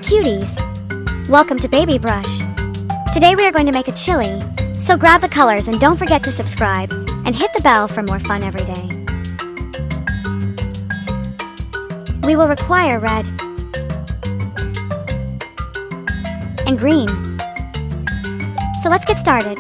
cuties! Welcome to BabyBrush. Today we are going to make a chili, so grab the colors and don't forget to subscribe, and hit the bell for more fun every day. We will require red and green. So let's get started.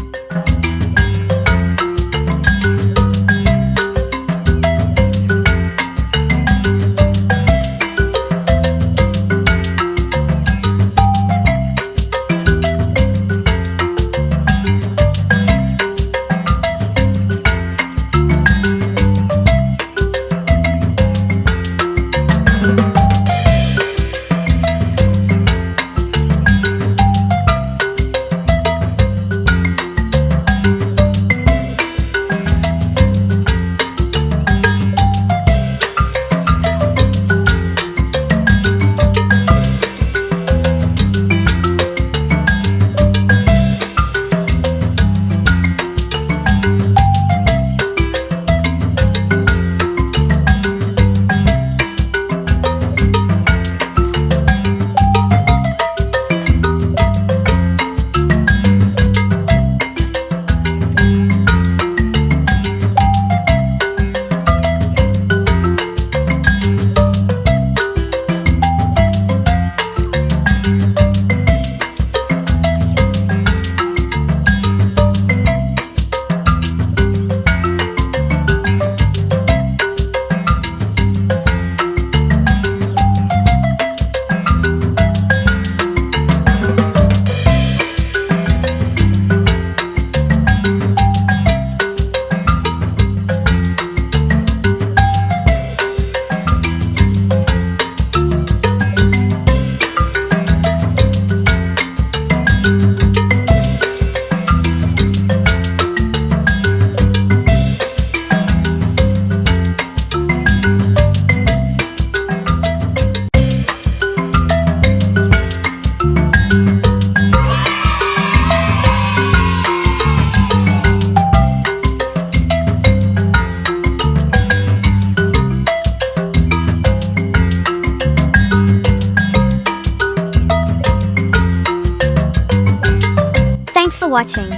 Thanks for watching.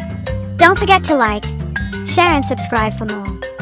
Don't forget to like, share and subscribe for more.